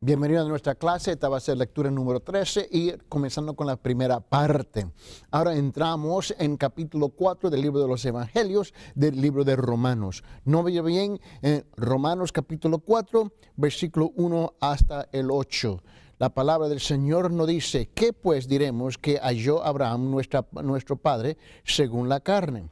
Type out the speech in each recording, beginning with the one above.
Bienvenido a nuestra clase. Esta va a ser lectura número 13 y comenzando con la primera parte. Ahora entramos en capítulo 4 del libro de los Evangelios, del libro de Romanos. No vaya bien, en Romanos capítulo 4, versículo 1 hasta el 8. La palabra del Señor nos dice: ¿qué pues diremos que halló Abraham nuestro padre según la carne?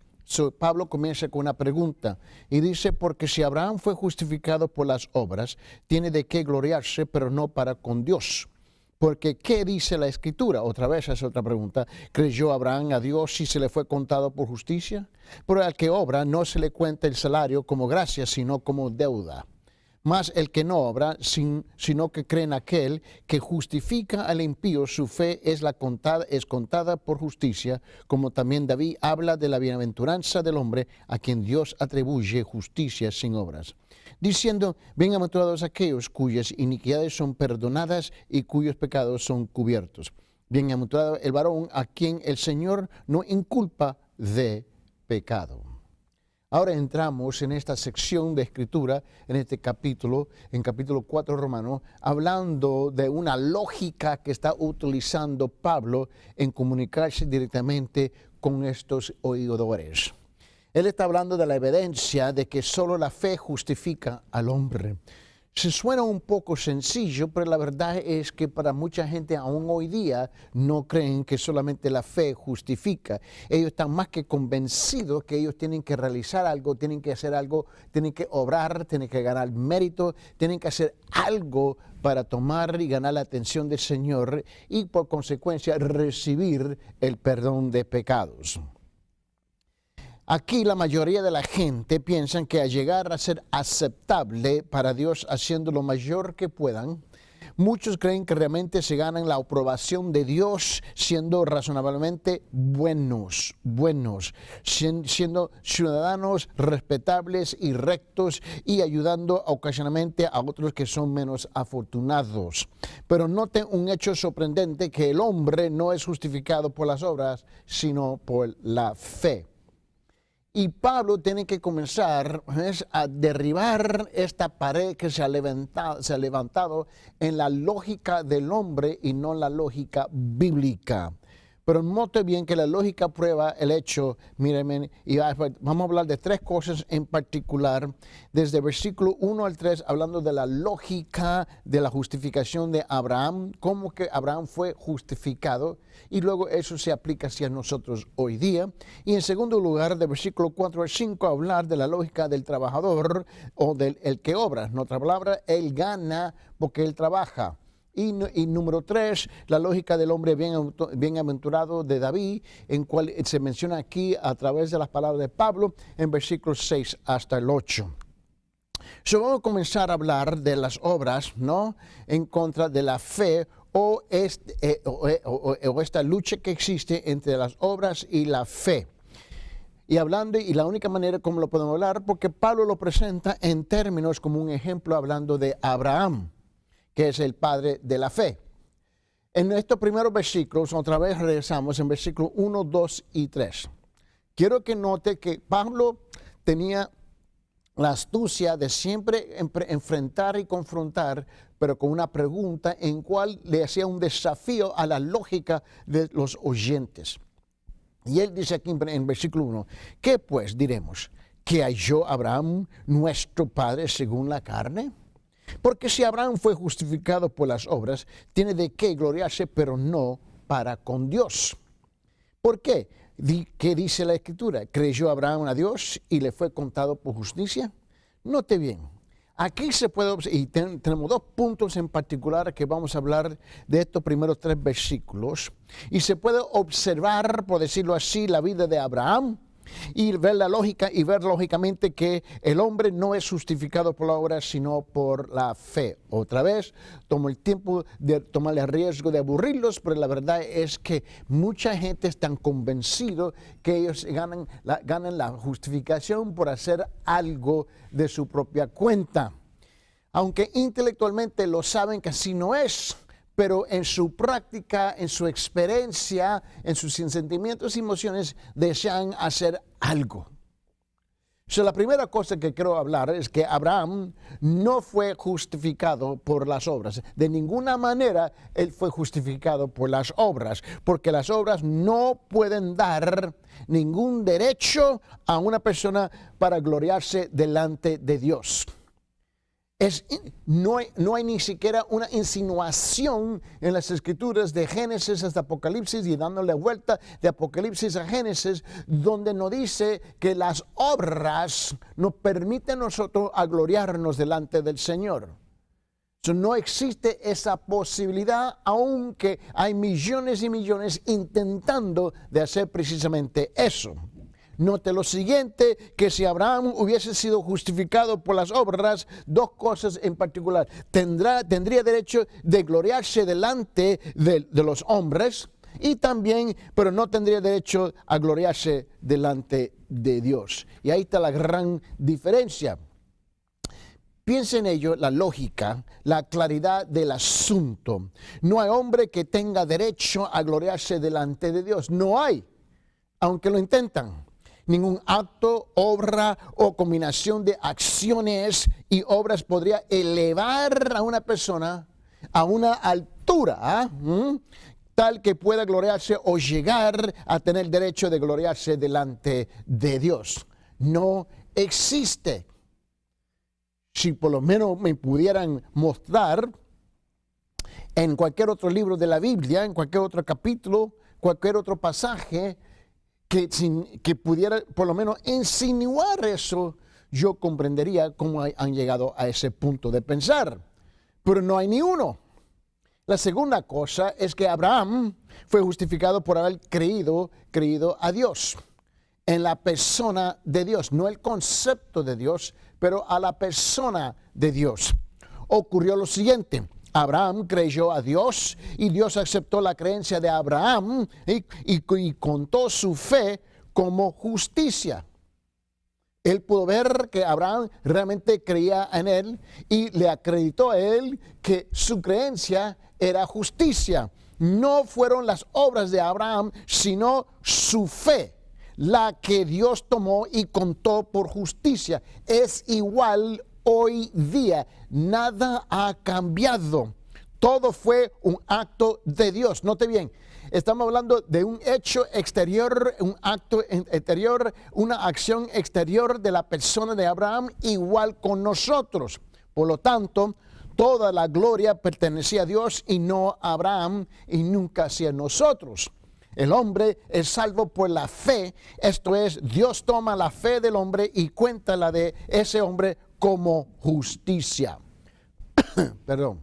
Pablo comienza con una pregunta y dice: porque si Abraham fue justificado por las obras, tiene de qué gloriarse, pero no para con Dios. Porque ¿qué dice la Escritura? Otra vez es otra pregunta. ¿Creyó Abraham a Dios y se le fue contado por justicia? Pero al que obra no se le cuenta el salario como gracia, sino como deuda. Mas el que no obra, sino que cree en aquel que justifica al impío, su fe es contada por justicia, como también David habla de la bienaventuranza del hombre a quien Dios atribuye justicia sin obras, diciendo: bienaventurados aquellos cuyas iniquidades son perdonadas y cuyos pecados son cubiertos. Bienaventurado el varón a quien el Señor no inculpa de pecado. Ahora entramos en esta sección de escritura, en este capítulo, en capítulo 4 Romano, hablando de una lógica que está utilizando Pablo en comunicarse directamente con estos oidores. Él está hablando de la evidencia de que solo la fe justifica al hombre. Se suena un poco sencillo, pero la verdad es que para mucha gente aún hoy día no creen que solamente la fe justifica. Ellos están más que convencidos que ellos tienen que realizar algo, tienen que hacer algo, tienen que obrar, tienen que ganar mérito, tienen que hacer algo para tomar y ganar la atención del Señor y por consecuencia recibir el perdón de pecados. Aquí la mayoría de la gente piensan que al llegar a ser aceptable para Dios haciendo lo mayor que puedan, muchos creen que realmente se ganan la aprobación de Dios siendo razonablemente buenos, siendo ciudadanos respetables y rectos y ayudando ocasionalmente a otros que son menos afortunados. Pero noten un hecho sorprendente: que el hombre no es justificado por las obras, sino por la fe. Y Pablo tiene que comenzar a derribar esta pared que se ha levantado en la lógica del hombre y no la lógica bíblica. Pero note bien que la lógica prueba el hecho. Mírenme, y vamos a hablar de tres cosas en particular, desde versículo 1 al 3, hablando de la lógica de la justificación de Abraham, cómo que Abraham fue justificado, y luego eso se aplica hacia nosotros hoy día. Y en segundo lugar, de versículo 4 al 5, hablar de la lógica del trabajador o del el que obra. En otra palabra, él gana porque él trabaja. Y número 3, la lógica del hombre bienaventurado de David, en cual se menciona aquí a través de las palabras de Pablo en versículos 6 hasta el 8. Vamos a comenzar a hablar de las obras, ¿no?, en contra de la fe o esta lucha que existe entre las obras y la fe. Y hablando, y la única manera como lo podemos hablar, porque Pablo lo presenta en términos como un ejemplo hablando de Abraham, que es el padre de la fe. En estos primeros versículos, otra vez regresamos en versículos 1, 2 y 3. Quiero que note que Pablo tenía la astucia de siempre enfrentar y confrontar, pero con una pregunta en cual le hacía un desafío a la lógica de los oyentes. Y él dice aquí en versículo 1, ¿qué pues diremos? ¿Que halló Abraham nuestro padre según la carne? Porque si Abraham fue justificado por las obras, tiene de qué gloriarse, pero no para con Dios. ¿Por qué? ¿Qué dice la Escritura? ¿Creyó Abraham a Dios y le fue contado por justicia? Note bien, aquí se puede observar, y tenemos dos puntos en particular que vamos a hablar de estos primeros 3 versículos, y se puede observar, por decirlo así, la vida de Abraham, y ver la lógica y ver lógicamente que el hombre no es justificado por la obra sino por la fe. Otra vez tomo el tiempo de tomar el riesgo de aburrirlos, pero la verdad es que mucha gente está convencido que ellos ganan la justificación por hacer algo de su propia cuenta, aunque intelectualmente lo saben que así no es. Pero en su práctica, en su experiencia, en sus sentimientos y emociones, desean hacer algo. So, la primera cosa que quiero hablar es que Abraham no fue justificado por las obras. De ninguna manera él fue justificado por las obras, porque las obras no pueden dar ningún derecho a una persona para gloriarse delante de Dios. No hay ni siquiera una insinuación en las escrituras de Génesis hasta Apocalipsis y dándole vuelta de Apocalipsis a Génesis, donde nos dice que las obras nos permiten a nosotros a gloriarnos delante del Señor. No existe esa posibilidad, aunque hay millones y millones intentando de hacer precisamente eso. Note lo siguiente, que si Abraham hubiese sido justificado por las obras, dos cosas en particular. Tendría derecho de gloriarse delante de los hombres y también, pero no tendría derecho a gloriarse delante de Dios. Y ahí está la gran diferencia. Piensa en ello, la lógica, la claridad del asunto. No hay hombre que tenga derecho a gloriarse delante de Dios. No hay, aunque lo intentan. Ningún acto, obra o combinación de acciones y obras podría elevar a una persona a una altura tal que pueda gloriarse o llegar a tener derecho de gloriarse delante de Dios. No existe. Si por lo menos me pudieran mostrar en cualquier otro libro de la Biblia, en cualquier otro capítulo, cualquier otro pasaje, que pudiera por lo menos insinuar eso, yo comprendería cómo han llegado a ese punto de pensar. Pero no hay ni uno. La segunda cosa es que Abraham fue justificado por haber creído a Dios, en la persona de Dios, no el concepto de Dios, pero a la persona de Dios. Ocurrió lo siguiente. Abraham creyó a Dios y Dios aceptó la creencia de Abraham y contó su fe como justicia. Él pudo ver que Abraham realmente creía en él y le acreditó a él que su creencia era justicia. No fueron las obras de Abraham, sino su fe, la que Dios tomó y contó por justicia. Es igual hoy día, nada ha cambiado. Todo fue un acto de Dios. Note bien, estamos hablando de un hecho exterior, un acto interior, una acción exterior de la persona de Abraham, igual con nosotros. Por lo tanto, toda la gloria pertenecía a Dios y no a Abraham y nunca hacia nosotros. El hombre es salvo por la fe, esto es, Dios toma la fe del hombre y cuenta la de ese hombre como justicia. Perdón.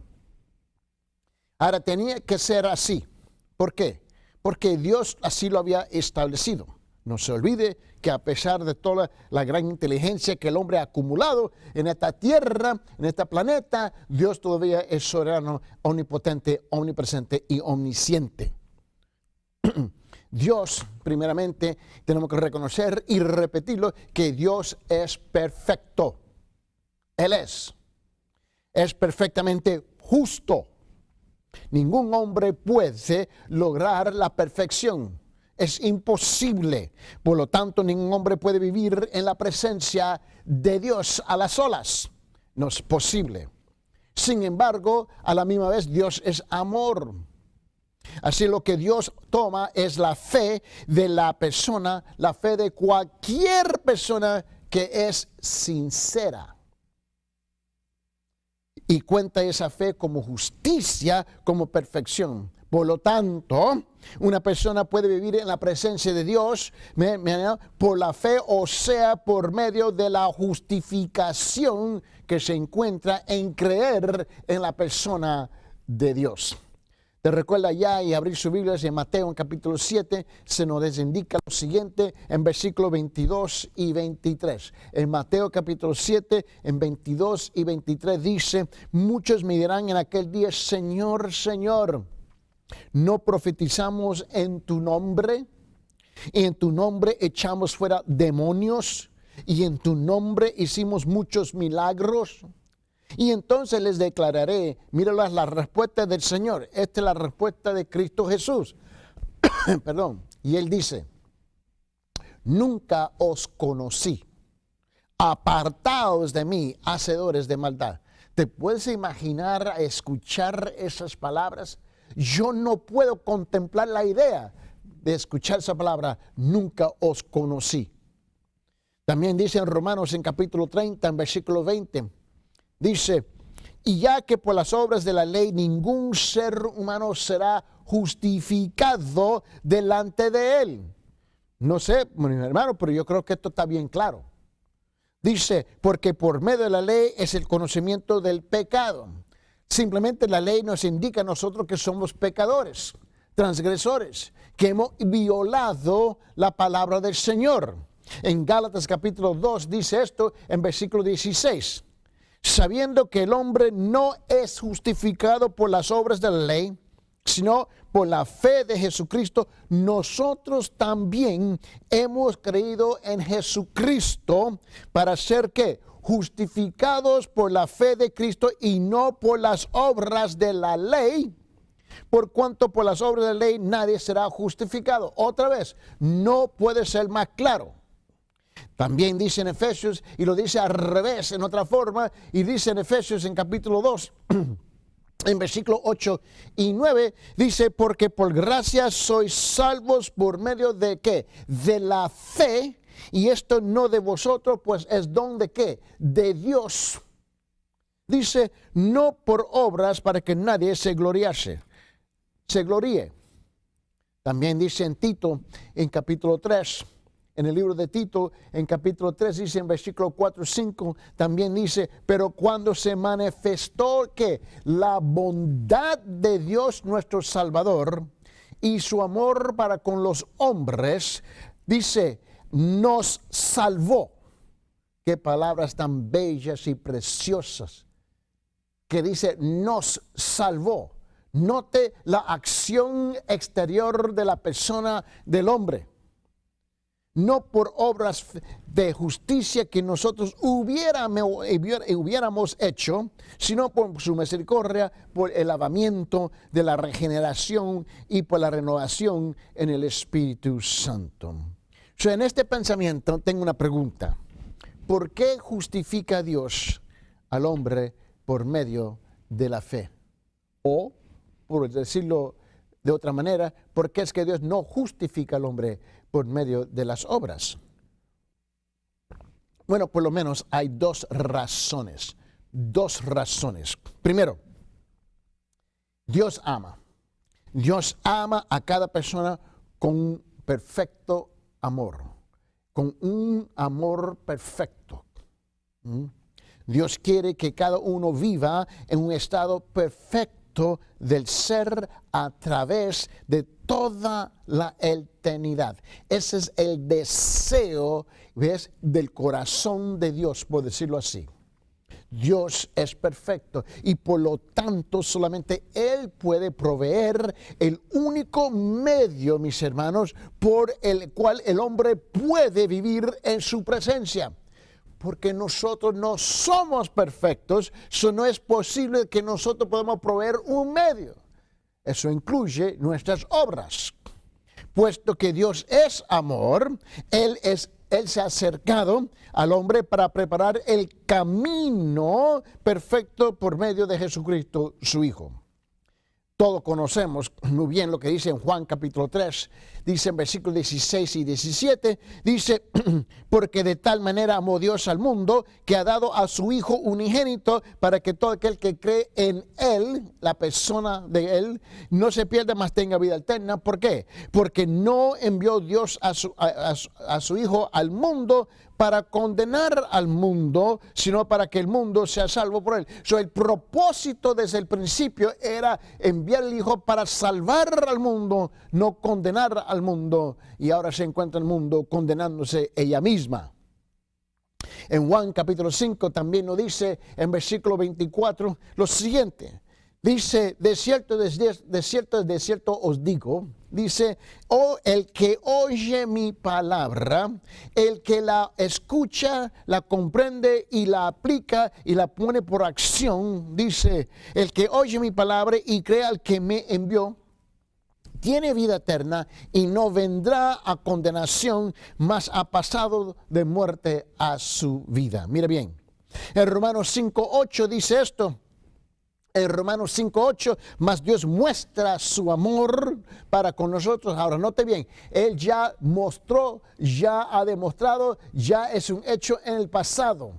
Ahora tenía que ser así. ¿Por qué? Porque Dios así lo había establecido. No se olvide que a pesar de toda la gran inteligencia que el hombre ha acumulado en esta tierra, en este planeta, Dios todavía es soberano, omnipotente, omnipresente y omnisciente. Dios, primeramente, tenemos que reconocer y repetirlo, que Dios es perfecto. Él es perfectamente justo. Ningún hombre puede lograr la perfección. Es imposible. Por lo tanto, ningún hombre puede vivir en la presencia de Dios a las solas. No es posible. Sin embargo, a la misma vez, Dios es amor. Así lo que Dios toma es la fe de la persona, la fe de cualquier persona que es sincera. Y cuenta esa fe como justicia, como perfección. Por lo tanto, una persona puede vivir en la presencia de Dios por la fe, o sea, por medio de la justificación que se encuentra en creer en la persona de Dios. Te recuerda ya y abrir su Biblia en Mateo en capítulo 7, se nos indica lo siguiente en versículos 22 y 23. En Mateo capítulo 7, en 22 y 23 dice: muchos me dirán en aquel día, Señor, Señor, ¿no profetizamos en tu nombre? Y en tu nombre echamos fuera demonios, y en tu nombre hicimos muchos milagros. Y entonces les declararé, míralas la respuesta del Señor. Esta es la respuesta de Cristo Jesús. Perdón. Y Él dice: nunca os conocí. apartaos de mí, hacedores de maldad. ¿Te puedes imaginar escuchar esas palabras? Yo no puedo contemplar la idea de escuchar esa palabra, nunca os conocí. También dice en Romanos en capítulo 30, en versículo 20, dice, y ya que por las obras de la ley ningún ser humano será justificado delante de él. No sé, mi hermano, pero yo creo que esto está bien claro. Dice, porque por medio de la ley es el conocimiento del pecado. Simplemente la ley nos indica a nosotros que somos pecadores, transgresores, que hemos violado la palabra del Señor. En Gálatas capítulo 2 dice esto en versículo 16. Sabiendo que el hombre no es justificado por las obras de la ley, sino por la fe de Jesucristo, nosotros también hemos creído en Jesucristo para ser ¿qué? Justificados por la fe de Cristo y no por las obras de la ley, por cuanto por las obras de la ley nadie será justificado. Otra vez, no puede ser más claro. También dice en Efesios, y lo dice al revés en otra forma, y dice en Efesios en capítulo 2, en versículo 8 y 9, dice, porque por gracia sois salvos por medio de ¿qué? De la fe, y esto no de vosotros, pues es don de ¿qué? De Dios. Dice, no por obras para que nadie se gloríe. También dice en Tito, en capítulo 3, en el libro de Tito, en capítulo 3, dice en versículo 4 y 5, también dice, pero cuando se manifestó que la bondad de Dios nuestro Salvador y su amor para con los hombres, dice, nos salvó. Qué palabras tan bellas y preciosas, que dice, nos salvó. Note la acción exterior de la persona del hombre. No por obras de justicia que nosotros hubiéramos hecho, sino por su misericordia, por el lavamiento de la regeneración y por la renovación en el Espíritu Santo. En este pensamiento tengo una pregunta. ¿Por qué justifica Dios al hombre por medio de la fe? O, por decirlo de otra manera, ¿por qué es que Dios no justifica al hombre por medio de las obras? Bueno, por lo menos hay dos razones. Primero, Dios ama. Dios ama a cada persona con un perfecto amor. Con un amor perfecto. Dios quiere que cada uno viva en un estado perfecto del ser a través de toda la eternidad. Ese es el deseo, ¿ves?, del corazón de Dios, por decirlo así. Dios es perfecto y por lo tanto solamente Él puede proveer el único medio, mis hermanos, por el cual el hombre puede vivir en su presencia. Porque nosotros no somos perfectos, eso no es posible que nosotros podamos proveer un medio. Eso incluye nuestras obras. Puesto que Dios es amor, Él se ha acercado al hombre para preparar el camino perfecto por medio de Jesucristo, su Hijo. Todos conocemos muy bien lo que dice en Juan capítulo 3, dice en versículos 16 y 17, dice, porque de tal manera amó Dios al mundo que ha dado a su Hijo unigénito para que todo aquel que cree en Él, la persona de Él, no se pierda, mas tenga vida eterna. ¿Por qué? Porque no envió Dios a su Hijo al mundo para condenar al mundo, sino para que el mundo sea salvo por Él. El propósito desde el principio era enviar al Hijo para salvar al mundo, no condenar al mundo. Y ahora se encuentra el mundo condenándose ella misma. En Juan capítulo 5 también nos dice en versículo 24 lo siguiente. Dice, de cierto os digo, dice, el que oye mi palabra, el que la escucha, la comprende y la aplica y la pone por acción, dice, el que oye mi palabra y cree al que me envió, tiene vida eterna y no vendrá a condenación, mas ha pasado de muerte a su vida. Mire bien, en Romanos 5:8 dice esto. En Romanos 5:8, mas Dios muestra su amor para con nosotros. Ahora, note bien, Él ya mostró, ya ha demostrado, ya es un hecho en el pasado.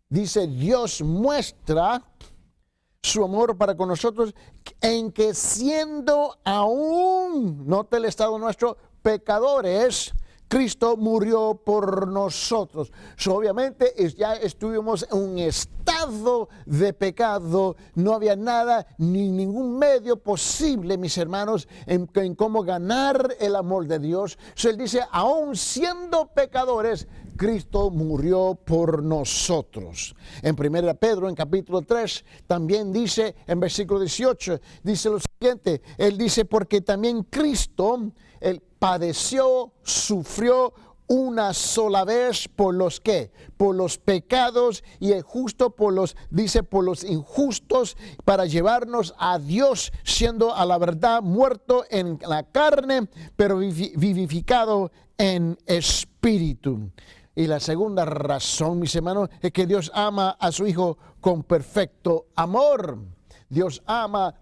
Dice, Dios muestra su amor para con nosotros en que siendo aún, note el estado nuestro, pecadores, Cristo murió por nosotros. Obviamente ya estuvimos en un estado de pecado. No había nada, ni ningún medio posible, mis hermanos, en cómo ganar el amor de Dios. Él dice, aún siendo pecadores, Cristo murió por nosotros. En 1 Pedro, en capítulo 3, también dice, en versículo 18, dice lo siguiente. Él dice, porque también Cristo, Él padeció, sufrió una sola vez por los que, por los pecados, y el justo por los, dice, por los injustos, para llevarnos a Dios, siendo a la verdad muerto en la carne, pero vivificado en espíritu. Y la segunda razón, mis hermanos, es que Dios ama a su Hijo con perfecto amor. Dios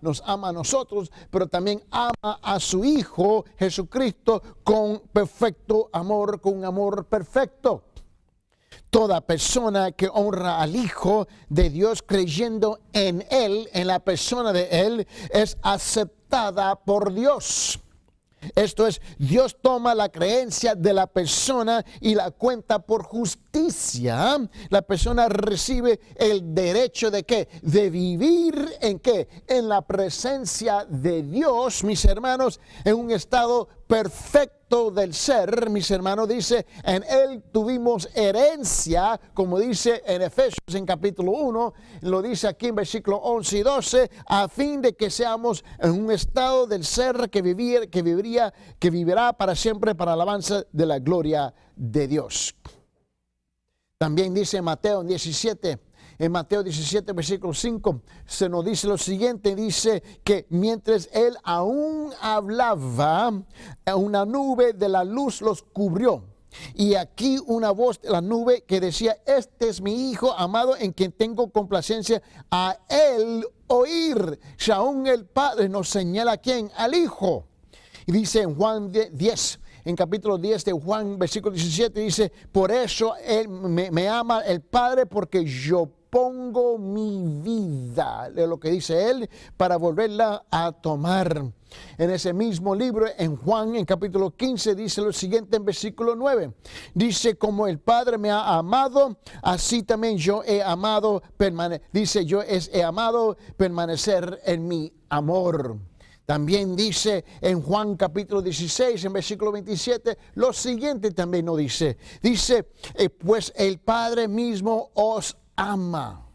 nos ama a nosotros, pero también ama a su Hijo Jesucristo con perfecto amor, con un amor perfecto. Toda persona que honra al Hijo de Dios creyendo en Él, en la persona de Él, es aceptada por Dios. Esto es, Dios toma la creencia de la persona y la cuenta por justicia. La persona recibe el derecho de ¿qué? De vivir en ¿qué? En la presencia de Dios, mis hermanos, en un estado perfecto del ser, mis hermanos. Dice, en Él tuvimos herencia, como dice en Efesios en capítulo 1, lo dice aquí en versículo 11 y 12, a fin de que seamos en un estado del ser que vivirá para siempre para alabanza de la gloria de Dios. También dice Mateo 17, en Mateo 17, versículo 5, se nos dice lo siguiente, dice que mientras Él aún hablaba, una nube de la luz los cubrió. Y aquí una voz de la nube que decía, este es mi Hijo amado en quien tengo complacencia, a Él oír. Si aún el Padre nos señala a quién, al Hijo. Y dice en Juan 10, en capítulo 10 de Juan, versículo 17, dice, por eso Él me ama el Padre, porque yo pongo mi vida, de lo que dice Él, para volverla a tomar. En ese mismo libro, en Juan, en capítulo 15, dice lo siguiente en versículo 9. Dice, como el Padre me ha amado, así también yo he amado, he amado permanecer en mi amor. También dice en Juan capítulo 16, en versículo 27, lo siguiente también nos dice. Dice, pues el Padre mismo os ama.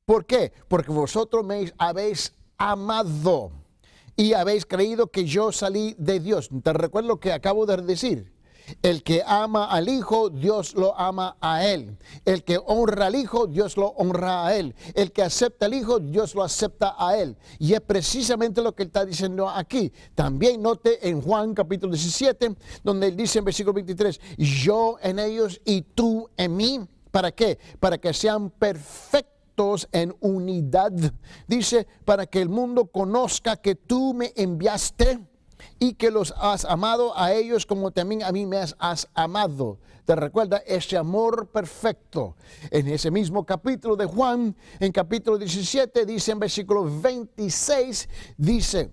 ¿Por qué? Porque vosotros me habéis amado y habéis creído que yo salí de Dios. Te recuerdo lo que acabo de decir. El que ama al Hijo, Dios lo ama a Él. El que honra al Hijo, Dios lo honra a Él. El que acepta al Hijo, Dios lo acepta a Él. Y es precisamente lo que Él está diciendo aquí. También note en Juan capítulo 17, donde Él dice en versículo 23, yo en ellos y tú en mí. ¿Para qué? Para que sean perfectos en unidad. Dice, para que el mundo conozca que tú me enviaste y que los has amado a ellos como también a mí me has amado. ¿Te recuerda ese amor perfecto? En ese mismo capítulo de Juan, en capítulo 17, dice en versículo 26, dice,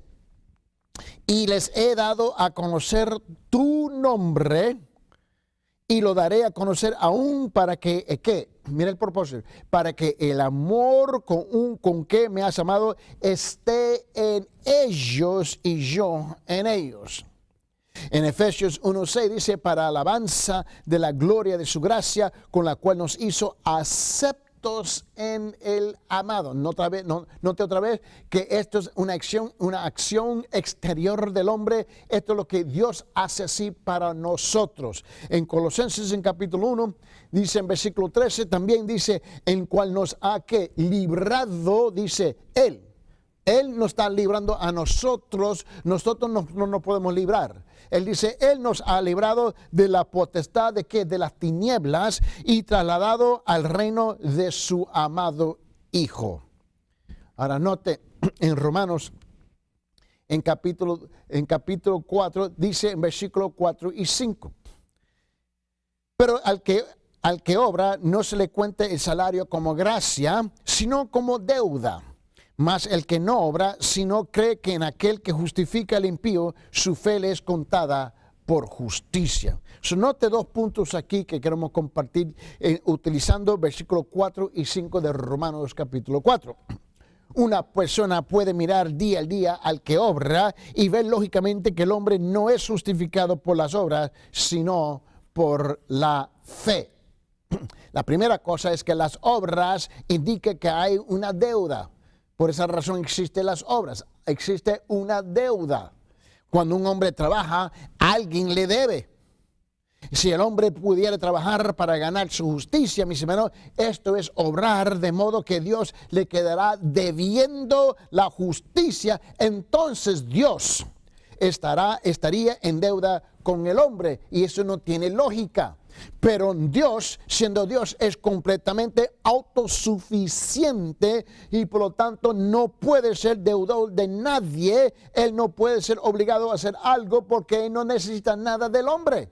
y les he dado a conocer tu nombre, y lo daré a conocer aún para que, mira el propósito, para que el amor con que me has amado esté en ellos y yo en ellos. En Efesios 1:6 dice, para alabanza de la gloria de su gracia, con la cual nos hizo aceptos en el amado. Note otra vez que esto es una acción exterior del hombre. Esto es lo que Dios hace así para nosotros. En Colosenses en capítulo 1 dice en versículo 13, también dice, en cual nos ha librado, dice Él. Él nos está librando a nosotros. Nosotros no nos podemos librar. Él dice, Él nos ha librado de la potestad de ¿qué? De las tinieblas y trasladado al reino de su amado Hijo. Ahora note, en Romanos, en capítulo 4, dice en versículos 4 y 5. Pero al que obra no se le cuente el salario como gracia, sino como deuda. Mas el que no obra, sino cree que en aquel que justifica al impío, su fe le es contada por justicia. Note dos puntos aquí que queremos compartir utilizando versículos 4 y 5 de Romanos capítulo 4. Una persona puede mirar día al día al que obra y ver lógicamente que el hombre no es justificado por las obras, sino por la fe. La primera cosa es que las obras indican que hay una deuda. Por esa razón existen las obras. Existe una deuda. Cuando un hombre trabaja, alguien le debe. Si el hombre pudiera trabajar para ganar su justicia, mis hermanos, esto es obrar de modo que Dios le quedará debiendo la justicia. Entonces Dios estaría en deuda con el hombre y eso no tiene lógica. Pero Dios, siendo Dios, es completamente autosuficiente y por lo tanto no puede ser deudor de nadie. Él no puede ser obligado a hacer algo porque Él no necesita nada del hombre.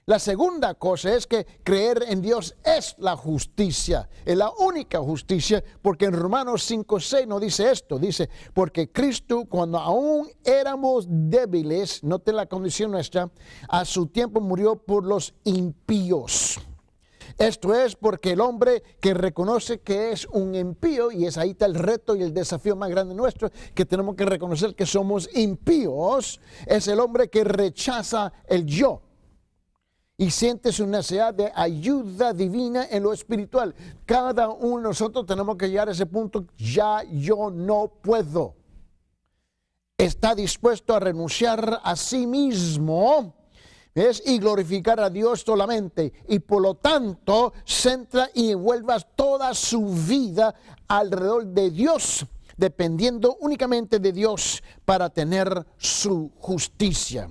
La segunda cosa es que creer en Dios es la justicia, es la única justicia, porque en Romanos 5:6 nos dice esto, dice, porque Cristo cuando aún éramos débiles, note la condición nuestra, a su tiempo murió por los impíos. Esto es porque el hombre que reconoce que es un impío, y es ahí está el reto y el desafío más grande nuestro, que tenemos que reconocer que somos impíos, es el hombre que rechaza el yo. Y siente su necesidad de ayuda divina en lo espiritual. Cada uno de nosotros tenemos que llegar a ese punto, ya yo no puedo. Está dispuesto a renunciar a sí mismo, ¿ves? Y glorificar a Dios solamente. Y por lo tanto, centra y envuelva toda su vida alrededor de Dios, dependiendo únicamente de Dios para tener su justicia.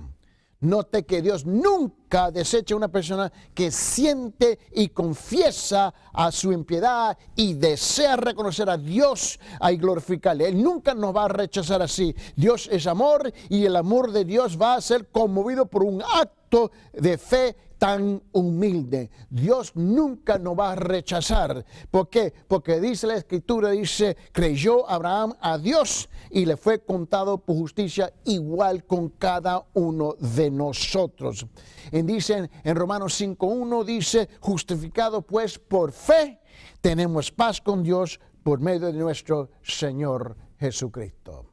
Note que Dios nunca desecha a una persona que siente y confiesa a su impiedad y desea reconocer a Dios y glorificarle. Él nunca nos va a rechazar así. Dios es amor y el amor de Dios va a ser conmovido por un acto de fe tan humilde. Dios nunca nos va a rechazar. ¿Por qué? Porque dice la Escritura, dice, creyó Abraham a Dios y le fue contado por justicia igual con cada uno de nosotros. Dice en Romanos 5:1, dice, justificado pues por fe, tenemos paz con Dios por medio de nuestro Señor Jesucristo.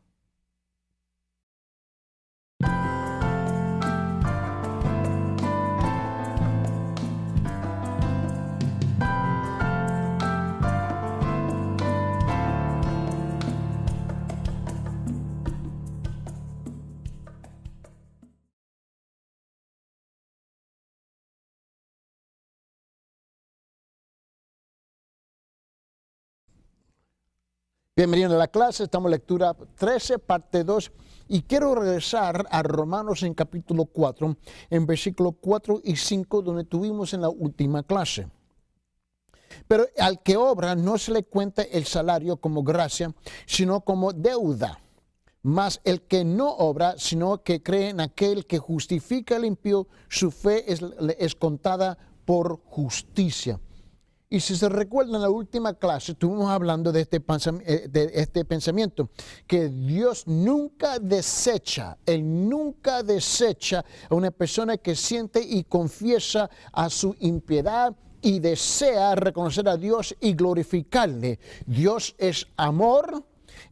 Bienvenidos a la clase, estamos en lectura 13, parte 2, y quiero regresar a Romanos en capítulo 4, en versículos 4 y 5, donde tuvimos en la última clase. Pero al que obra no se le cuenta el salario como gracia, sino como deuda. Mas el que no obra, sino que cree en aquel que justifica al impío, su fe es contada por justicia. Y si se recuerdan, en la última clase estuvimos hablando de este pensamiento, que Dios nunca desecha, Él nunca desecha a una persona que siente y confiesa a su impiedad y desea reconocer a Dios y glorificarle. Dios es amor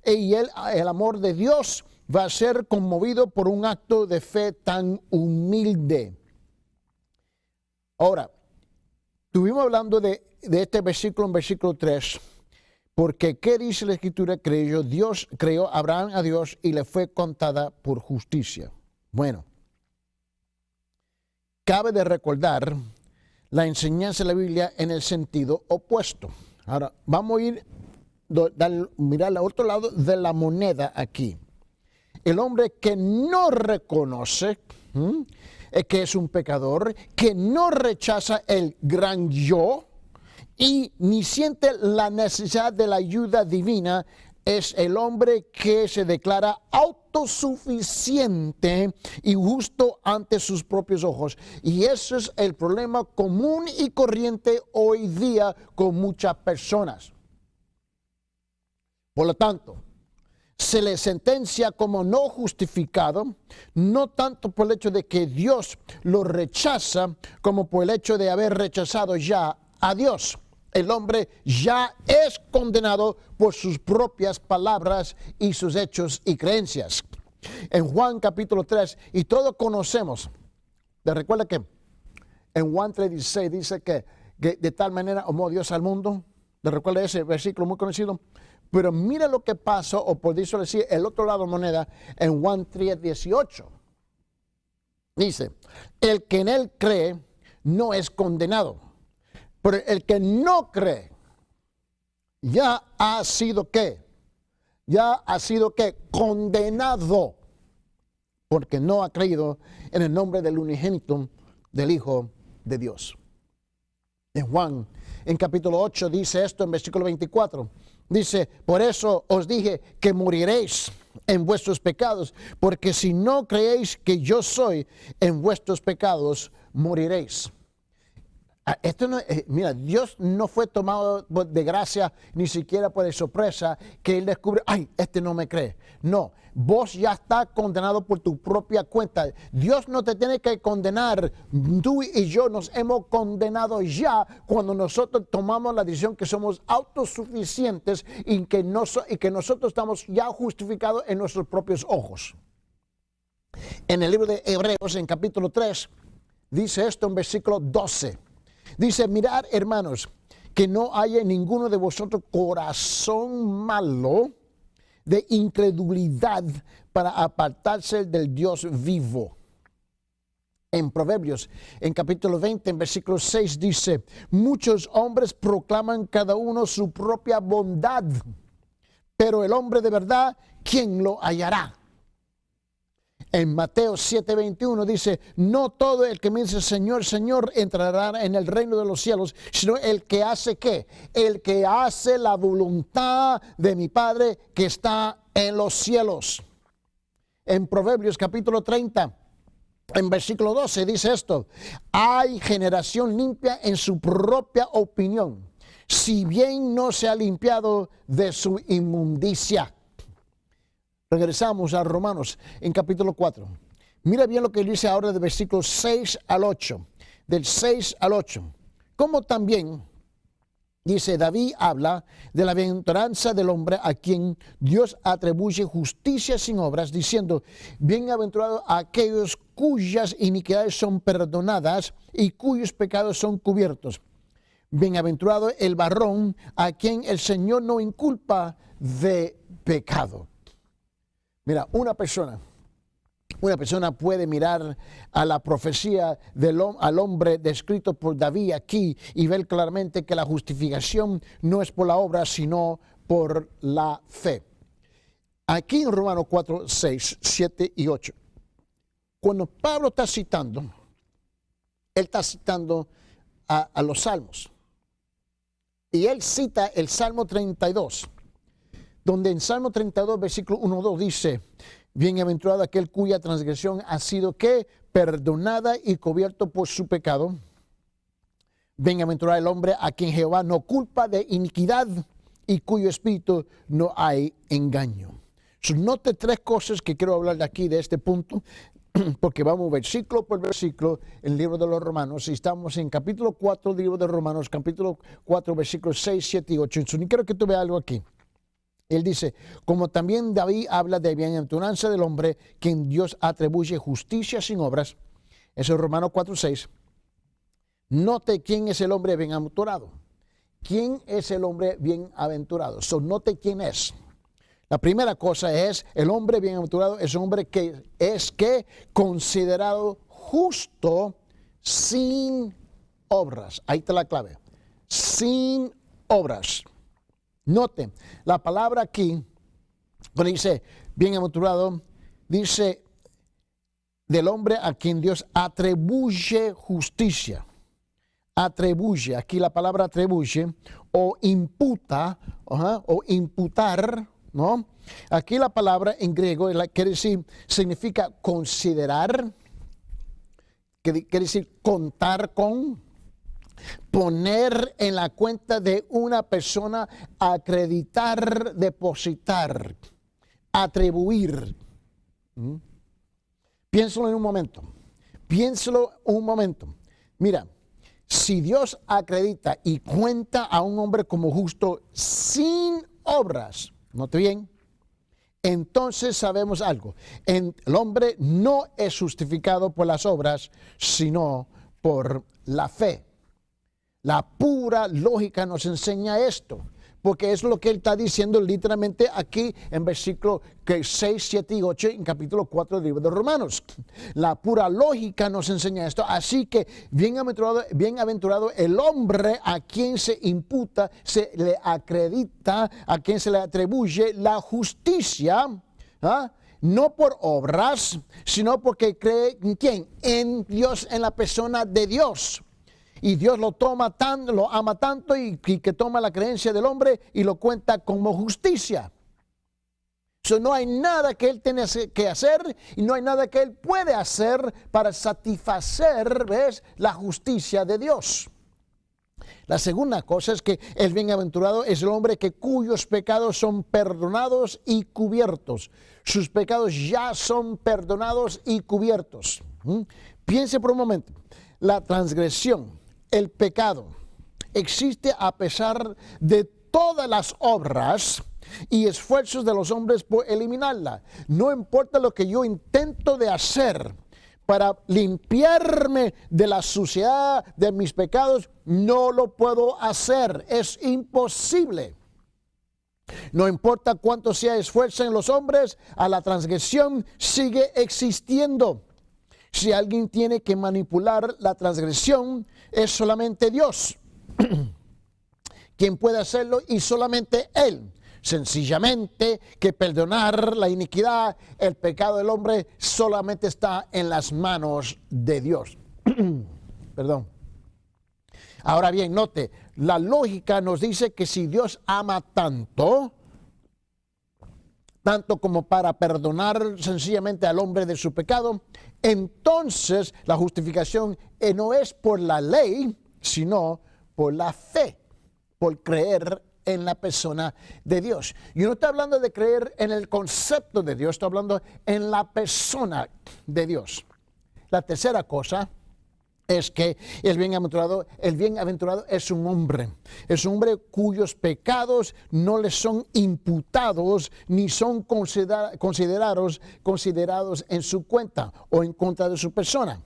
y el amor de Dios va a ser conmovido por un acto de fe tan humilde. Ahora, estuvimos hablando de este versículo en versículo 3, porque ¿qué dice la Escritura? Creyó Abraham a Dios y le fue contada por justicia. Bueno, cabe de recordar la enseñanza de la Biblia en el sentido opuesto. Ahora, vamos a ir mirar al otro lado de la moneda aquí. El hombre que no reconoce que es un pecador, que no rechaza el gran yo y ni siente la necesidad de la ayuda divina, es el hombre que se declara autosuficiente y justo ante sus propios ojos. Y ese es el problema común y corriente hoy día con muchas personas. Por lo tanto, se le sentencia como no justificado, no tanto por el hecho de que Dios lo rechaza, como por el hecho de haber rechazado ya a Dios. El hombre ya es condenado por sus propias palabras y sus hechos y creencias. En Juan capítulo 3, y todos conocemos, ¿te recuerda que en Juan 3:16 dice que de tal manera amó Dios al mundo? ¿Te recuerda ese versículo muy conocido? Pero mira lo que pasó, o por eso decir, el otro lado de la moneda, en Juan 3:18. Dice, el que en él cree no es condenado. Pero el que no cree, ya ha sido ¿qué? Ya ha sido ¿qué? Condenado, porque no ha creído en el nombre del unigénito del Hijo de Dios. En Juan, en capítulo 8, dice esto en versículo 24. Dice, por eso os dije que moriréis en vuestros pecados, porque si no creéis que yo soy, en vuestros pecados moriréis. Esto no, mira, Dios no fue tomado de gracia ni siquiera por sorpresa que Él descubre, ay, este no me cree. No, vos ya estás condenado por tu propia cuenta. Dios no te tiene que condenar. Tú y yo nos hemos condenado ya cuando nosotros tomamos la decisión que somos autosuficientes y que nosotros estamos ya justificados en nuestros propios ojos. En el libro de Hebreos, en capítulo 3, dice esto en versículo 12. Dice, mirad, hermanos, que no haya en ninguno de vosotros corazón malo de incredulidad para apartarse del Dios vivo. En Proverbios, en capítulo 20, en versículo 6, dice, muchos hombres proclaman cada uno su propia bondad, pero el hombre de verdad, ¿quién lo hallará? En Mateo 7:21 dice, no todo el que me dice Señor, Señor entrará en el reino de los cielos, sino el que hace ¿qué? El que hace la voluntad de mi Padre que está en los cielos. En Proverbios capítulo 30, en versículo 12 dice esto, hay generación limpia en su propia opinión, si bien no se ha limpiado de su inmundicia. Regresamos a Romanos en capítulo 4. Mira bien lo que dice ahora de versículos 6 al 8. Del 6 al 8. Como también, dice David, habla de la bienaventuranza del hombre a quien Dios atribuye justicia sin obras, diciendo, bienaventurados aquellos cuyas iniquidades son perdonadas y cuyos pecados son cubiertos. Bienaventurado el varón a quien el Señor no inculpa de pecado. Mira, una persona puede mirar a la profecía al hombre descrito por David aquí y ver claramente que la justificación no es por la obra, sino por la fe. Aquí en Romanos 4, 6, 7 y 8, cuando Pablo está citando, él está citando a los salmos. Y él cita el Salmo 32. Donde en Salmo 32, versículo 1-2 dice, bienaventurado aquel cuya transgresión ha sido ¿qué? Perdonada y cubierto por su pecado. Bienaventurado el hombre a quien Jehová no culpa de iniquidad y cuyo espíritu no hay engaño. Note tres cosas que quiero hablar de aquí, de este punto, porque vamos versículo por versículo en el libro de los Romanos, y estamos en capítulo 4 del libro de Romanos, capítulo 4, versículos 6, 7 y 8. Entonces, quiero que tú veas algo aquí. Él dice, como también David habla de bienaventuranza del hombre, quien Dios atribuye justicia sin obras. Eso es Romanos 4:6. Note quién es el hombre bienaventurado. ¿Quién es el hombre bienaventurado? Note quién es. La primera cosa es, el hombre bienaventurado es un hombre que es considerado justo sin obras. Ahí está la clave. Sin obras. Note, la palabra aquí, cuando dice bienaventurado, dice del hombre a quien Dios atribuye justicia. Atribuye, aquí la palabra atribuye, o imputa, o imputar, ¿no? Aquí la palabra en griego quiere decir, significa considerar, quiere decir contar con, poner en la cuenta de una persona, acreditar, depositar, atribuir. Piénsalo en un momento. Piénsalo un momento. Mira, si Dios acredita y cuenta a un hombre como justo sin obras, ¿note bien? Entonces sabemos algo. El hombre no es justificado por las obras, sino por la fe. La pura lógica nos enseña esto, porque es lo que él está diciendo literalmente aquí en versículos 6, 7 y 8 en capítulo 4 del libro de Romanos. La pura lógica nos enseña esto, así que bienaventurado el hombre a quien se imputa, se le acredita, a quien se le atribuye la justicia, no por obras, sino porque cree en quién, en Dios, en la persona de Dios. Y Dios lo ama tanto y que toma la creencia del hombre y lo cuenta como justicia. No hay nada que él tiene que hacer y no hay nada que él puede hacer para satisfacer, ¿ves?, la justicia de Dios. La segunda cosa es que el bienaventurado es el hombre cuyos pecados son perdonados y cubiertos. Sus pecados ya son perdonados y cubiertos. Piense por un momento. La transgresión, el pecado, existe a pesar de todas las obras y esfuerzos de los hombres por eliminarla. No importa lo que yo intento de hacer para limpiarme de la suciedad de mis pecados, no lo puedo hacer. Es imposible. No importa cuánto se esfuercen los hombres, a la transgresión sigue existiendo. Si alguien tiene que manipular la transgresión, es solamente Dios quien puede hacerlo y solamente Él. Sencillamente que perdonar la iniquidad, el pecado del hombre solamente está en las manos de Dios. Perdón. Ahora bien, note, la lógica nos dice que si Dios ama tanto como para perdonar sencillamente al hombre de su pecado, entonces la justificación no es por la ley, sino por la fe, por creer en la persona de Dios. Yo no estoy hablando de creer en el concepto de Dios, estoy hablando en la persona de Dios. La tercera cosa es que el bienaventurado es un hombre cuyos pecados no le son imputados ni son considerados en su cuenta o en contra de su persona.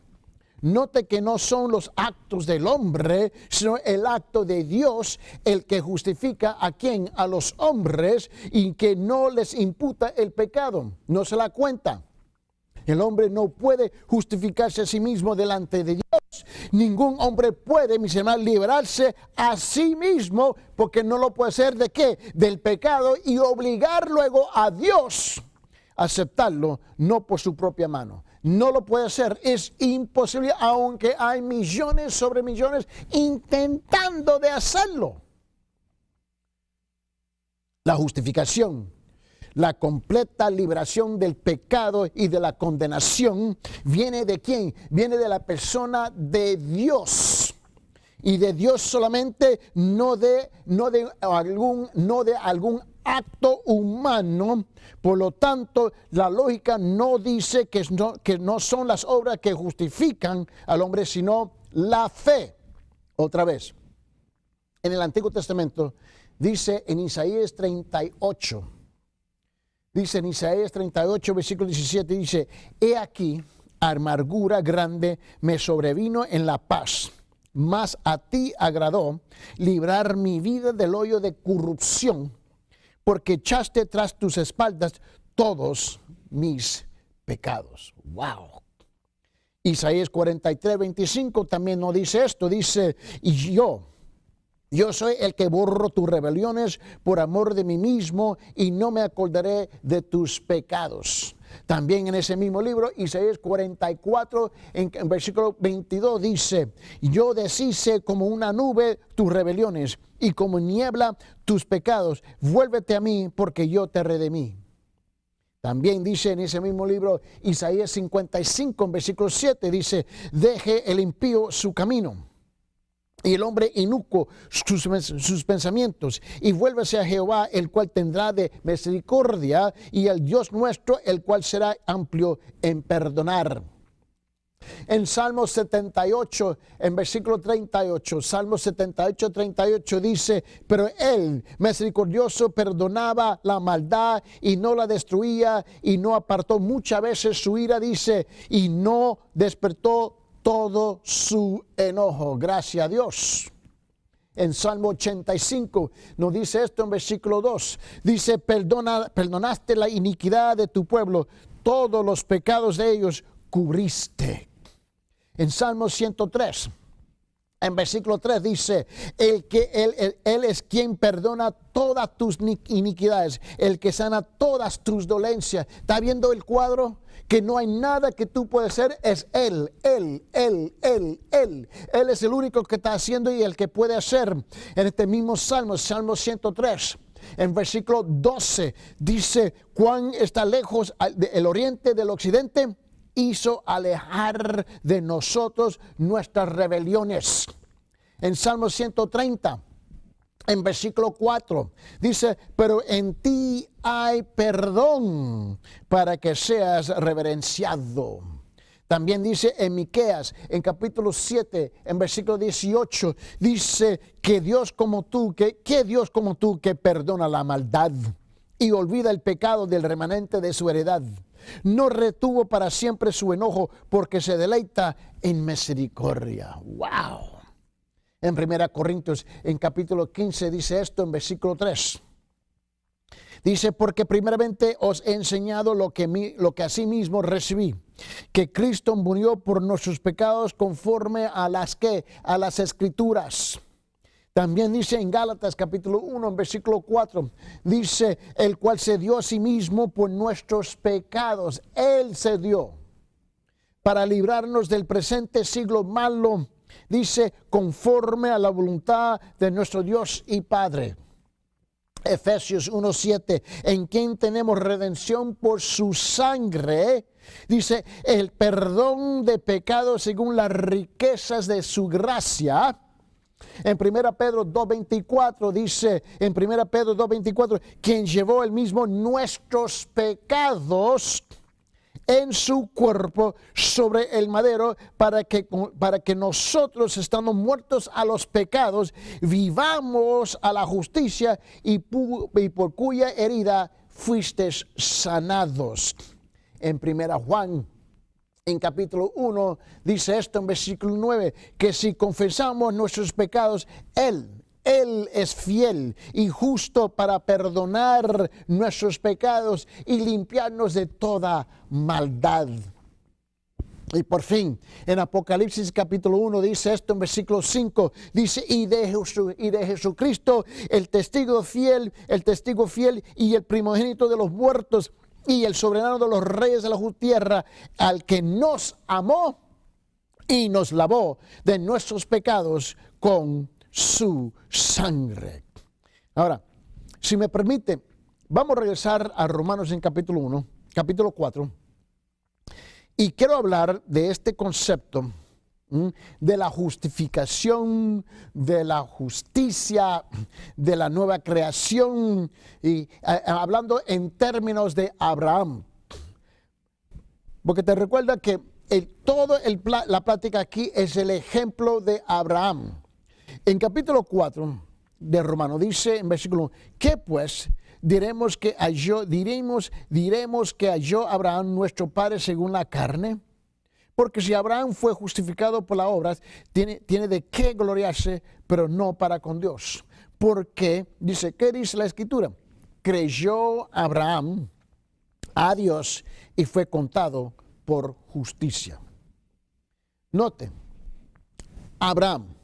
Note que no son los actos del hombre, sino el acto de Dios el que justifica a quién, a los hombres, y que no les imputa el pecado, no se la cuenta. El hombre no puede justificarse a sí mismo delante de Dios. Ningún hombre puede, mis hermanos, liberarse a sí mismo, porque no lo puede hacer ¿de qué? Del pecado, y obligar luego a Dios a aceptarlo, no por su propia mano. No lo puede hacer, es imposible, aunque hay millones sobre millones intentando de hacerlo. La justificación, la completa liberación del pecado y de la condenación, ¿viene de quién? Viene de la persona de Dios. Y de Dios solamente, no de algún acto humano. Por lo tanto, la lógica no dice que no son las obras que justifican al hombre, sino la fe. Otra vez, en el Antiguo Testamento, dice en Isaías 38, versículo 17, dice: he aquí, amargura grande me sobrevino en la paz, mas a ti agradó librar mi vida del hoyo de corrupción, porque echaste tras tus espaldas todos mis pecados. ¡Wow! Isaías 43, 25 también nos dice esto, dice: y yo, Yo soy el que borro tus rebeliones por amor de mí mismo y no me acordaré de tus pecados. También en ese mismo libro, Isaías 44, en versículo 22 dice, yo deshice como una nube tus rebeliones y como niebla tus pecados. Vuélvete a mí porque yo te redimí. También dice en ese mismo libro, Isaías 55, en versículo 7, dice, deje el impío su camino y el hombre inicuo sus pensamientos, y vuélvase a Jehová, el cual tendrá de misericordia, y al Dios nuestro, el cual será amplio en perdonar. En Salmo 78, en versículo 38, Salmo 78, 38 dice, pero él, misericordioso, perdonaba la maldad y no la destruía, y no apartó muchas veces su ira, dice, y no despertó todo su enojo. Gracias a Dios. En Salmo 85 nos dice esto en versículo 2. Dice, perdonaste la iniquidad de tu pueblo, todos los pecados de ellos cubriste. En Salmo 103, en versículo 3 dice, él es quien perdona todas tus iniquidades, el que sana todas tus dolencias. ¿Está viendo el cuadro? Que no hay nada que tú puedas hacer, es Él. Él es el único que está haciendo y el que puede hacer. En este mismo Salmo, Salmo 103, en versículo 12, dice, cuán está lejos el oriente del occidente, hizo alejar de nosotros nuestras rebeliones. En Salmo 130, en versículo 4, dice, pero en ti hay perdón para que seas reverenciado. También dice en Miqueas, en capítulo 7, en versículo 18, dice que Dios como tú, que Dios como tú que perdona la maldad y olvida el pecado del remanente de su heredad. No retuvo para siempre su enojo porque se deleita en misericordia. ¡Wow! En 1 Corintios, en capítulo 15, dice esto en versículo 3. Dice, porque primeramente os he enseñado lo que asimismo recibí, que Cristo murió por nuestros pecados conforme a las Escrituras. También dice en Gálatas capítulo 1, en versículo 4, dice, el cual se dio a sí mismo por nuestros pecados. Él se dio para librarnos del presente siglo malo, dice, conforme a la voluntad de nuestro Dios y Padre. Efesios 1:7, en quien tenemos redención por su sangre, dice, el perdón de pecados según las riquezas de su gracia. En 1 Pedro 2:24 dice, en 1 Pedro 2:24, quien llevó el mismo nuestros pecados en su cuerpo sobre el madero para que nosotros, estando muertos a los pecados, vivamos a la justicia y por cuya herida fuisteis sanados. En 1 Juan, en capítulo 1, dice esto en versículo 9, que si confesamos nuestros pecados, Él es fiel y justo para perdonar nuestros pecados y limpiarnos de toda maldad. Y por fin, en Apocalipsis capítulo 1 dice esto en versículo 5, dice, y de Jesucristo, el testigo fiel y el primogénito de los muertos, y el soberano de los reyes de la tierra, al que nos amó y nos lavó de nuestros pecados con su sangre. Ahora, si me permite, vamos a regresar a Romanos en capítulo 4, y quiero hablar de este concepto de la justificación, de la justicia, de la nueva creación, y hablando en términos de Abraham. Porque te recuerda que la plática aquí es el ejemplo de Abraham. En capítulo 4 de Romanos dice en versículo 1, ¿qué pues? Diremos que halló Abraham nuestro padre según la carne. Porque si Abraham fue justificado por las obras, tiene de qué gloriarse, pero no para con Dios. Porque, ¿qué dice la Escritura? Creyó Abraham a Dios y fue contado por justicia. Note, Abraham,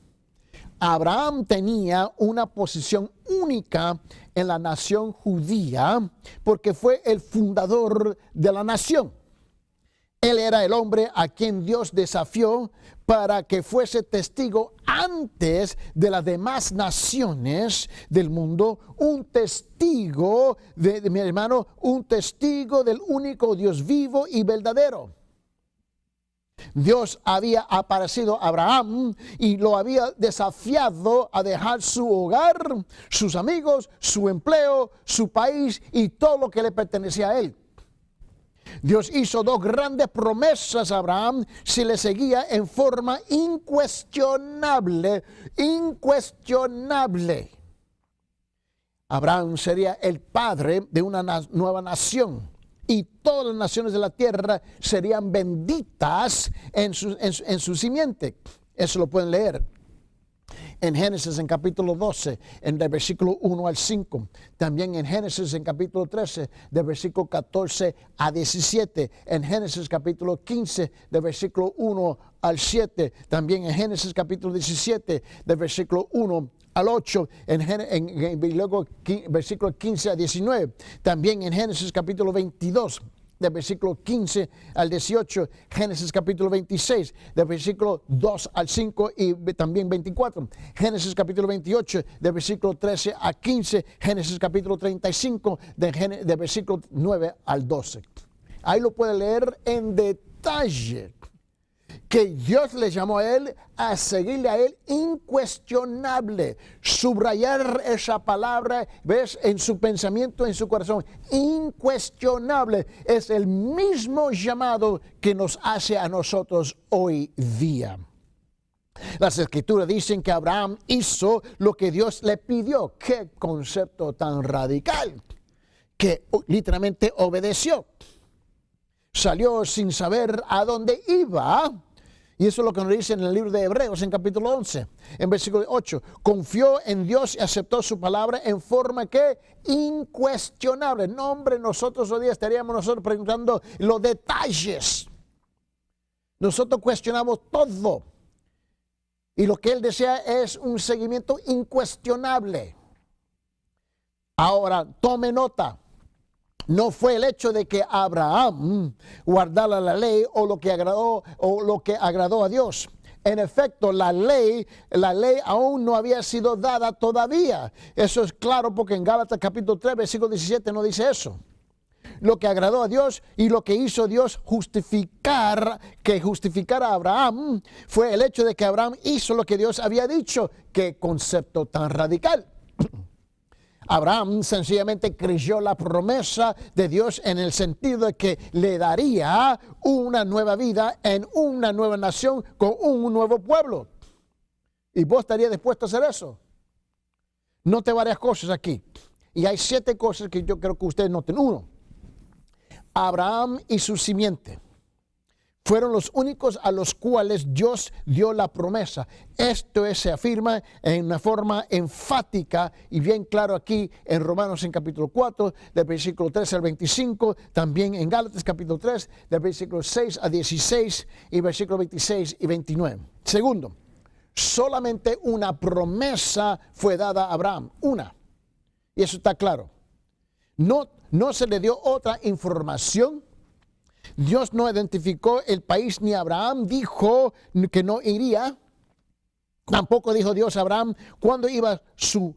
Abraham tenía una posición única en la nación judía porque fue el fundador de la nación. Él era el hombre a quien Dios desafió para que fuese testigo antes de las demás naciones del mundo, un testigo mi hermano, un testigo del único Dios vivo y verdadero. Dios había aparecido a Abraham y lo había desafiado a dejar su hogar, sus amigos, su empleo, su país y todo lo que le pertenecía a él. Dios hizo dos grandes promesas a Abraham si le seguía en forma incuestionable. Abraham sería el padre de una nueva nación y todas las naciones de la tierra serían benditas en su simiente. Eso lo pueden leer en Génesis en capítulo 12, en el versículo 1 al 5. También en Génesis en capítulo 13, del versículo 14 a 17. En Génesis capítulo 15, del versículo 1 al 7. También en Génesis capítulo 17, del versículo 1 al 8. Y luego versículo 15 a 19. También en Génesis capítulo 22. Del versículo 15 al 18, Génesis capítulo 26, del versículo 2 al 5 y también 24. Génesis capítulo 28, del versículo 13 a 15, Génesis capítulo 35, del versículo 9 al 12. Ahí lo puede leer en detalle, que Dios le llamó a él a seguirle a él incuestionable. Subrayar esa palabra, ves, en su pensamiento, en su corazón. Incuestionable es el mismo llamado que nos hace a nosotros hoy día. Las escrituras dicen que Abraham hizo lo que Dios le pidió. Qué concepto tan radical, que literalmente obedeció. Salió sin saber a dónde iba. Y eso es lo que nos dice en el libro de Hebreos, en capítulo 11, en versículo 8. Confió en Dios y aceptó su palabra en forma que incuestionable. No, hombre, nosotros hoy día estaríamos preguntando los detalles. Nosotros cuestionamos todo. Y lo que él desea es un seguimiento incuestionable. Ahora, tome nota. No fue el hecho de que Abraham guardara la ley o lo que agradó a Dios. En efecto, la ley aún no había sido dada todavía. Eso es claro porque en Gálatas capítulo 3, versículo 17 no dice eso. Lo que agradó a Dios y lo que hizo Dios justificara a Abraham fue el hecho de que Abraham hizo lo que Dios había dicho. Qué concepto tan radical. Abraham sencillamente creyó la promesa de Dios en el sentido de que le daría una nueva vida en una nueva nación con un nuevo pueblo. ¿Y vos estarías dispuesto a hacer eso? Note varias cosas aquí. Y hay 7 cosas que yo creo que ustedes noten. 1. Abraham y su simiente fueron los únicos a los cuales Dios dio la promesa. Esto se afirma en una forma enfática y bien claro aquí en Romanos en capítulo 4, del versículo 13 al 25, también en Gálatas capítulo 3, del versículo 6 a 16 y versículo 26 y 29. Segundo, solamente una promesa fue dada a Abraham, una. Y eso está claro. No se le dio otra información. Dios no identificó el país, ni Abraham dijo que no iría. Tampoco dijo Dios a Abraham cuando iba su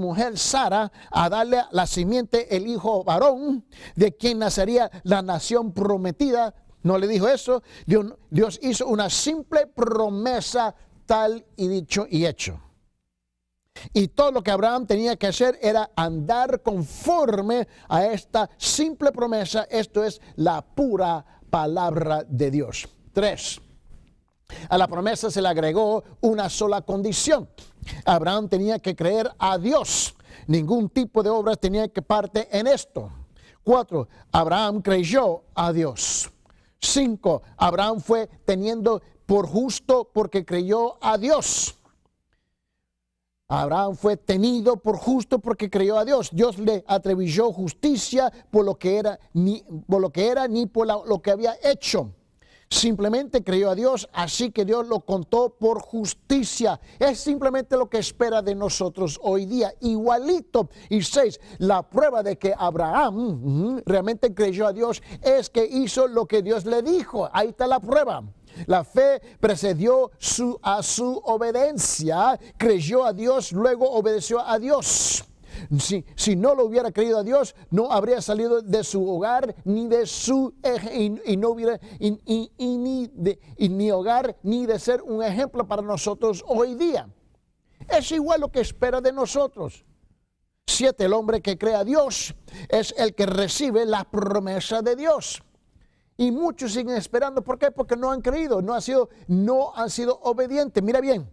mujer Sara a darle la simiente, el hijo varón, de quien nacería la nación prometida. No le dijo eso. Dios hizo una simple promesa, tal y dicho y hecho. Y todo lo que Abraham tenía que hacer era andar conforme a esta simple promesa. Esto es la pura palabra de Dios. 3. A la promesa se le agregó una sola condición. Abraham tenía que creer a Dios. Ningún tipo de obra tenía que parte en esto. 4. Abraham creyó a Dios. 5. Abraham fue teniendo por justo porque creyó a Dios. Abraham fue tenido por justo porque creyó a Dios. Dios le atribuyó justicia por lo que era, ni por lo que había hecho. Simplemente creyó a Dios, así que Dios lo contó por justicia. Es simplemente lo que espera de nosotros hoy día. Igualito. Y 6, la prueba de que Abraham realmente creyó a Dios es que hizo lo que Dios le dijo. Ahí está la prueba. La fe precedió a su obediencia. Creyó a Dios, luego obedeció a Dios. Si no lo hubiera creído a Dios, no habría salido de su hogar, ni de su y no hubiera ni hogar, ni de ser un ejemplo para nosotros hoy día. Es igual lo que espera de nosotros. 7, el hombre que cree a Dios es el que recibe la promesa de Dios. Y muchos siguen esperando. ¿Por qué? Porque no han creído, no han sido obedientes. Mira bien,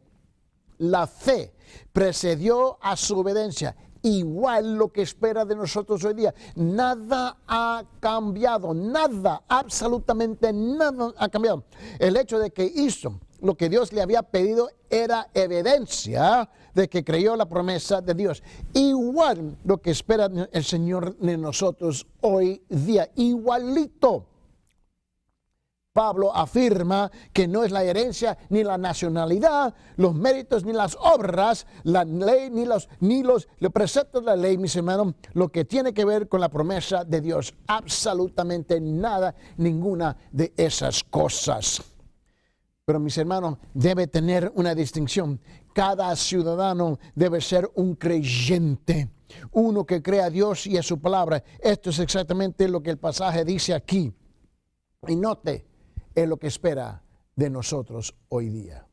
la fe precedió a su obediencia. Igual lo que espera de nosotros hoy día. Nada ha cambiado, nada, absolutamente nada ha cambiado. El hecho de que hizo lo que Dios le había pedido era evidencia de que creyó la promesa de Dios. Igual lo que espera el Señor de nosotros hoy día, igualito. Pablo afirma que no es la herencia ni la nacionalidad, los méritos ni las obras, la ley ni los preceptos de la ley, mis hermanos, lo que tiene que ver con la promesa de Dios. Absolutamente nada, ninguna de esas cosas. Pero mis hermanos, debe tener una distinción. Cada ciudadano debe ser un creyente, uno que cree a Dios y a su palabra. Esto es exactamente lo que el pasaje dice aquí. Y note, es lo que espera de nosotros hoy día.